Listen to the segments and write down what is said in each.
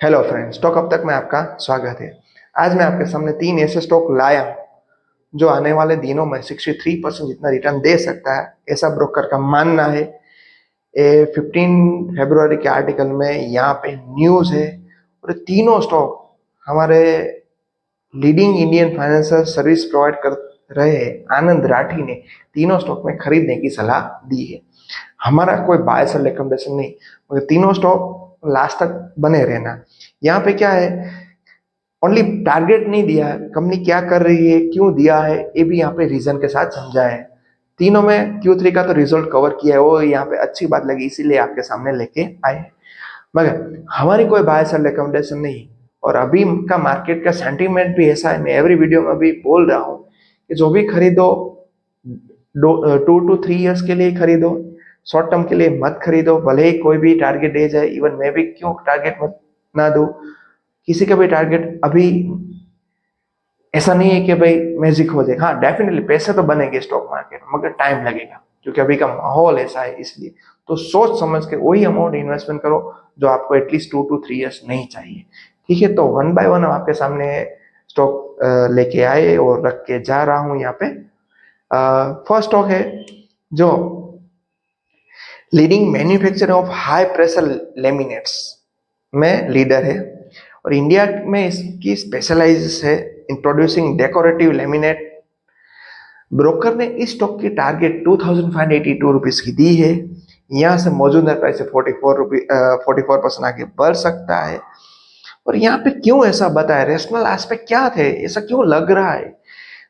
Hello friends, stock अब तक में आपका स्वागत है। आज मैं आपके सामने तीन ऐसे स्टॉक लाया हूं जो आने वाले दिनों में 63% जितना रिटर्न दे सकता है, ऐसा ब्रोकर का मानना है। ये 15 फरवरी के आर्टिकल में यहाँ पे न्यूज है और ये तीनों स्टॉक हमारे leading Indian financial service provide कर रहे आनंद राठी ने तीनों स्टॉक में खरीदने की सलाह दी है। हमारा कोई बाय सेल रिकमेंडेशन नहीं, मगर तीनों स्टॉक लास्ट तक बने रहना। यहाँ पे क्या है, ओनली टारगेट नहीं दिया है, कंपनी क्या कर रही है, क्यों दिया है, ये भी यहाँ पे रीजन के साथ समझा है। तीनों में Q3 का तो रिजल्ट कवर किया है, वो यहाँ पे अच्छी बात लगी इसीलिए आपके सामने लेके आए। मगर हमारी कोई बाय सेल रिकमेंडेशन नहीं, और अभी का मार्केट का सेंटीमेंट भी ऐसा है, मैं एवरी वीडियो में भी बोल रहा हूँ कि जो भी खरीदो 2 to 3 years के लिए खरीदो, शॉर्ट टर्म के लिए मत खरीदो। भले ही कोई भी टारगेट दे जाए, इवन मैं भी क्यों टारगेट मत ना दूं, किसी का भी टारगेट अभी ऐसा नहीं है कि भाई मैजिक हो जाए। हाँ, डेफिनेटली पैसे तो बनेंगे स्टॉक मार्केट में, मगर टाइम लगेगा क्योंकि अभी का माहौल ऐसा है। इसलिए तो सोच समझ के वही अमाउंट इन्वेस्टमेंट करो जो आपको एटलीस्ट 2 to 3 years नहीं चाहिए। ठीक है, तो वन बाय वन आपके सामने स्टॉक लेके आए और रख के जा रहा हूं। यहाँ पे फर्स्ट स्टॉक है जो leading manufacturer of high pressure laminates में लीडर है, और इंडिया में इसकी स्पेशलाइज है in producing decorative laminate. Broker ने इस स्टॉक की टारगेट 2582 रुपीज की दी है। यहाँ से मौजूदा प्राइस से 44% आगे बढ़ सकता है। और यहाँ पे क्यों ऐसा बताया, रेशनल एस्पेक्ट क्या थे, ऐसा क्यों लग रहा है?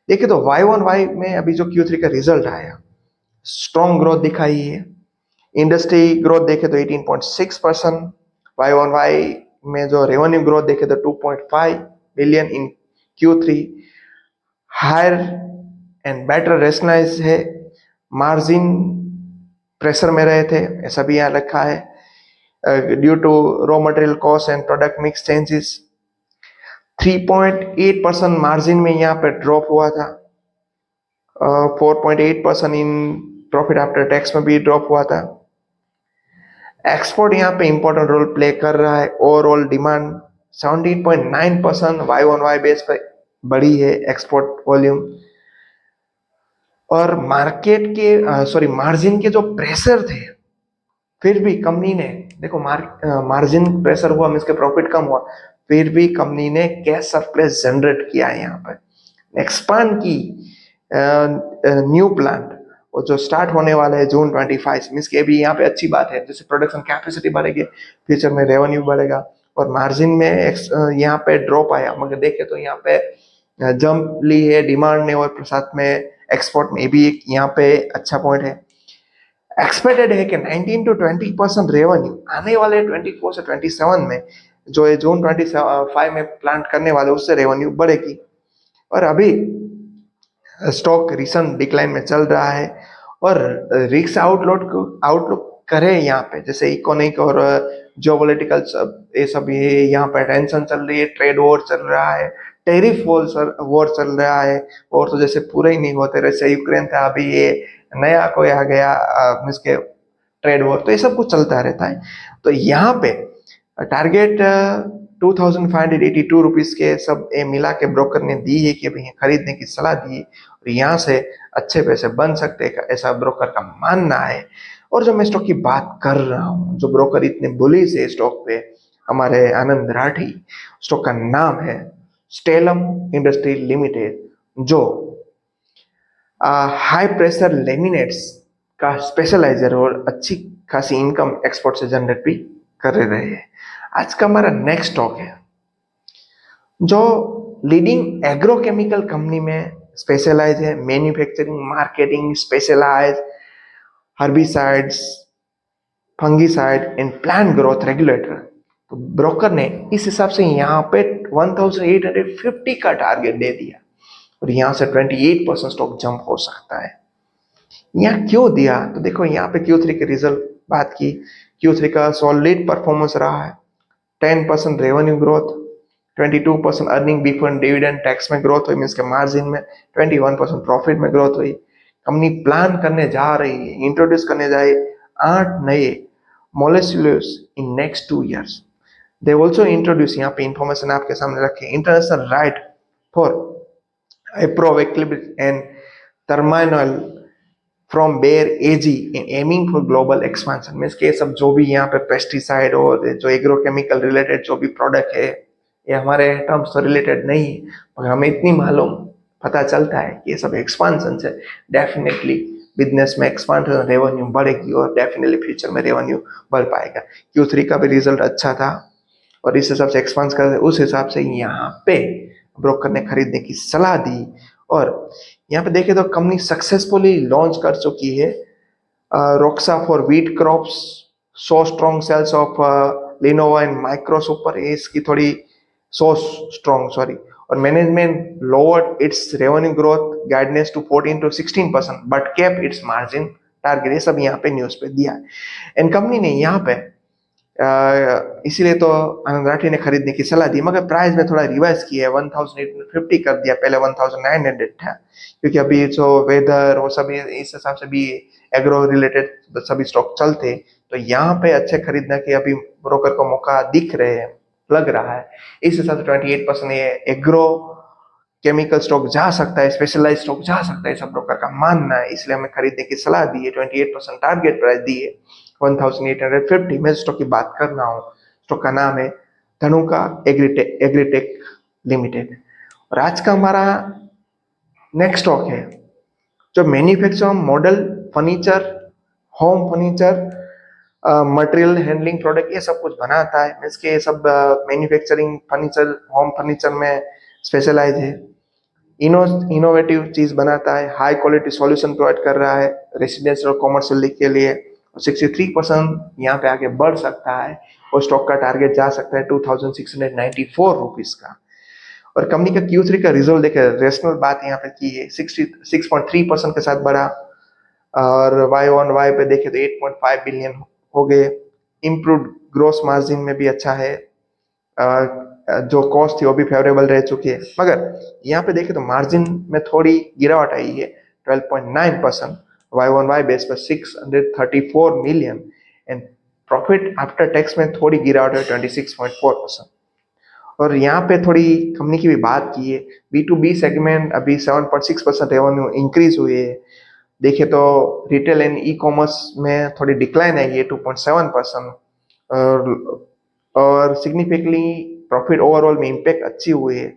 देखिए, तो वाई ऑन वाई में अभी जो Q3 का रिजल्ट आया, स्ट्रॉन्ग ग्रोथ दिखाई है। इंडस्ट्री ग्रोथ देखे तो 18.6%, वाई ऑन वाई में जो रेवेन्यू ग्रोथ देखे तो 2.5 billion in Q3। Higher and better rationalize है, मार्जिन प्रेशर में रहे थे, ऐसा भी यहाँ रखा है due to raw material cost and product mix changes. 3.8% margin में यहाँ पे ड्रॉप हुआ था, 4.8% इन प्रॉफिट आफ्टर टैक्स में भी ड्रॉप हुआ था। एक्सपोर्ट यहाँ पे इंपॉर्टेंट रोल प्ले कर रहा है। Overall demand 17.9% Y on Y base पर बढ़ी है एक्सपोर्ट वॉल्यूम। और मार्केट के सॉरी मार्जिन के जो प्रेशर थे, फिर भी कंपनी ने देखो मार्जिन प्रेशर हुआ, मींस के प्रॉफिट कम हुआ, फिर भी कंपनी ने कैश सरप्लस जनरेट किया है। यहाँ पर एक्सपांड की न्यू प्लांट, और जो स्टार्ट होने वाला है जून 25, मीन्स के भी यहाँ पे अच्छी बात है। जैसे प्रोडक्शन कैपेसिटी बढ़ेगी, फ्यूचर में रेवेन्यू बढ़ेगा। और मार्जिन में यहाँ पे ड्रॉप आया, मगर देखे तो यहाँ पे जंप ली है डिमांड ने, और साथ में एक्सपोर्ट में भी एक यहाँ पे अच्छा पॉइंट है। एक्सपेक्टेड है कि 19 to 20% रेवेन्यू आने वाले 24 से 27 में, जो ये जून 25 में प्लांट करने वाले, उससे रेवेन्यू बढ़ेगी। और अभी स्टॉक रिसेंट डिक्लाइन में चल रहा है, और रिस्क आउटलुक करे यहाँ पे, जैसे इकोनॉमिक और जियोपॉलिटिकल ये सब ये यहाँ पे टेंशन चल रही है, ट्रेड वॉर चल रहा है, टेरिफ वॉर चल रहा है, और तो जैसे पूरे ही नहीं होते, जैसे यूक्रेन था, अभी ये नया कोई आ गया मीन्स के ट्रेड वॉर, तो ये सब कुछ चलता रहता है। तो यहाँ पे टारगेट 2582 रुपीज के सब ये मिला के ब्रोकर ने दी है कि भाई खरीदने की सलाह दी है, और यहाँ से अच्छे पैसे बन सकते हैं, ऐसा ब्रोकर का मानना है। और जो मैं स्टॉक की बात कर रहा हूँ, जो ब्रोकर इतने बुलिश है स्टॉक पे, हमारे आनंद राठी, स्टॉक का नाम है स्टेलम इंडस्ट्री लिमिटेड, जो हाई प्रेशर लेमिनेट्स का स्पेशलाइजर और अच्छी खासी इनकम एक्सपोर्ट से जनरेट भी कर रहे हैं। आज का हमारा नेक्स्ट स्टॉक है जो लीडिंग एग्रोकेमिकल कंपनी में स्पेशलाइज है, manufacturing, marketing, specialize herbicides, fungicide and plant growth regulator. तो ब्रोकर ने इस हिसाब से यहाँ पे 1850 का टारगेट दे दिया, और यहाँ से 28% स्टॉक जंप हो सकता है। यहाँ क्यों दिया, तो देखो यहाँ पे Q3 के रिजल्ट बात की, Q3 का सॉलिड परफॉर्मेंस रहा है। 10% revenue growth, 22% earning before dividend tax में ग्रोथ हुई, मीन्स के मार्जिन में 21% प्रॉफिट में ग्रोथ हुई। कंपनी प्लान करने जा रही है, इंट्रोड्यूस करने जाए 8 नए molecules in next 2 years। They also introduce, यहाँ पे इंफॉर्मेशन आपके सामने रखे, इंटरनेशनल राइट फॉर एप्रोवेक्लिबिलिटी and terminal from Bayer AG in aiming for global expansion. Means के सब जो भी यहाँ पे पेस्टिसाइड और जो एग्रोकेमिकल रिलेटेड जो भी प्रोडक्ट है, ये हमारे टर्म्स से रिलेटेड नहीं है, मगर हमें इतनी मालूम पता चलता है कि ये सब एक्सपांशन है। डेफिनेटली बिजनेस में एक्सपांशन, रेवेन्यू बढ़ेगी और डेफिनेटली फ्यूचर में रेवेन्यू बढ़ पाएगा। Q3 का भी रिजल्ट अच्छा था और इस हिसाब से एक्सपांस कर, उस हिसाब से यहाँ पे ब्रोकर ने खरीदने की सलाह दी। और यहाँ पे देखें तो कंपनी सक्सेसफुली लॉन्च कर चुकी है Roxa for wheat crops, so strong sales of Lenova and micro super, इसकी थोड़ी सो स्ट्रॉन्ग सॉरी, और management lowered its revenue growth guidance to 14 to 16% but kept its margin target. ये सब यहाँ पे न्यूज पे दिया है। एंड कंपनी ने यहाँ पे इसीलिए तो आनंद राठी ने खरीदने की सलाह दी, मगर प्राइस में थोड़ा रिवाइज किया है, 1850 कर दिया, पहले 1900 था, क्योंकि अभी जो वेदर वो सभी इस हिसाब से भी एग्रो रिलेटेड सभी स्टॉक चलते, तो यहाँ पे अच्छे खरीदने के अभी ब्रोकर को मौका दिख रहे हैं, लग रहा है। इस हिसाब से 28% ये एग्रो केमिकल स्टॉक जा सकता है, स्पेशलाइज स्टॉक जा सकता है, सब ब्रोकर का मानना है, इसलिए हमें खरीदने की सलाह दी है। 28% टारगेट प्राइस दी है 1850। मैं स्टॉक की बात कर रहा हूँ, स्टॉक का नाम है धनुका एग्रीटेक लिमिटेड। और आज का हमारा नेक्स्ट स्टॉक है जो manufacture model furniture, home furniture, material handling product, ये सब कुछ बनाता है। मीन्स के ये सब मैन्युफैक्चरिंग फर्नीचर, होम फर्नीचर में स्पेशलाइज है, इनोवेटिव चीज बनाता है, हाई क्वालिटी सॉल्यूशन प्रोवाइड कर रहा है रेसिडेंशियल और कॉमर्शियल के लिए। 63% यहाँ पे आगे बढ़ सकता है और स्टॉक का टारगेट जा सकता है 2694 रुपीज का। और कंपनी का Q3 का रिजल्ट देखे, रेशनल बात यहाँ पे की है, 66.3% के साथ बढ़ा, और वाई ऑन वाई पे देखे तो 8.5 बिलियन हो गए। इम्प्रूव ग्रोस मार्जिन में भी अच्छा है, जो कॉस्ट थी वो भी फेवरेबल रह चुकी है, मगर यहाँ पे देखे तो मार्जिन में थोड़ी गिरावट आई है, 12.9%, वाई ऑन वाई बेस पर 634 million, and profit after tax में थोड़ी गिरावट है 26.4%। और यहाँ पे थोड़ी कंपनी की भी बात की है, B2B सेगमेंट अभी 7.6% रेवेन्यू इंक्रीज हुई है। देखे तो रिटेल एंड ई कॉमर्स में थोड़ी डिक्लाइन आई है 2.7%, और सिग्निफिकेंटली प्रॉफिट ओवरऑल में इम्पैक्ट अच्छी हुई है।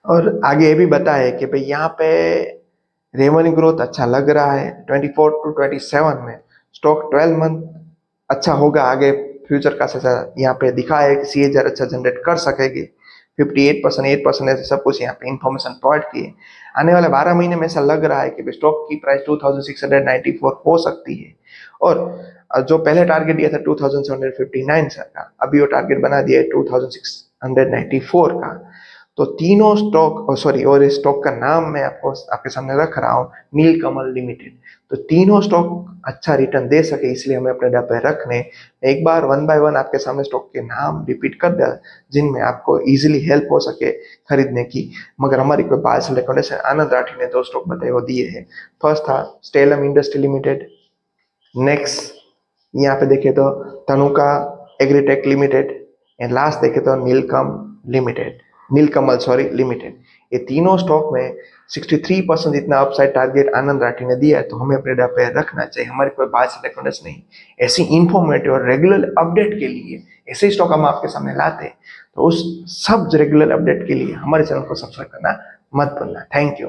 और आगे ये भी बताया कि भाई यहाँ पे रेवेन्यू ग्रोथ अच्छा लग रहा है 24 to 27 में, स्टॉक 12 मंथ अच्छा होगा आगे, फ्यूचर का अच्छा यहाँ पे दिखा है कि CAGR अच्छा जनरेट कर सकेगी, 58%, 8% ऐसे सब कुछ यहाँ पे इंफॉर्मेशन प्रोवाइड की है। आने वाले 12 महीने में ऐसा लग रहा है कि स्टॉक की प्राइस 2694 हो सकती है, और जो पहले टारगेट दिया था 2759 का, अभी वो टारगेट बना दिया है 2694 का। तो तीनों स्टॉक, सॉरी, और इस स्टॉक का नाम मैं आपको आपके सामने रख रहा हूँ, नीलकमल लिमिटेड। तो तीनों स्टॉक अच्छा रिटर्न दे सके, इसलिए हमें अपने डब्बे रखने। एक बार 1 by 1 आपके सामने स्टॉक के नाम रिपीट कर दिया, जिनमें आपको इजीली हेल्प हो सके खरीदने की, मगर हमारी कोई बाय सेल रिकमेंडेशन, आनंद राठी ने 2 स्टॉक बताए वो दिए हैं। फर्स्ट था स्टेलम इंडस्ट्री लिमिटेड, नेक्स्ट यहाँ पे देखे तो Tanuka agritech limited, and last देखे तो नीलकमल सॉरी लिमिटेड। ये तीनों स्टॉक में 63% इतना अपसाइड टारगेट आनंद राठी ने दिया है, तो हमें अपने पे रखना चाहिए। हमारी कोई बाय सेल रिकमेंडेशन नहीं, ऐसी इंफॉर्मेटिव और रेगुलर अपडेट के लिए ऐसे स्टॉक हम आपके सामने लाते हैं, तो उस सब रेगुलर अपडेट के लिए हमारे चैनल को सब्सक्राइब करना मत भूलना। Thank you.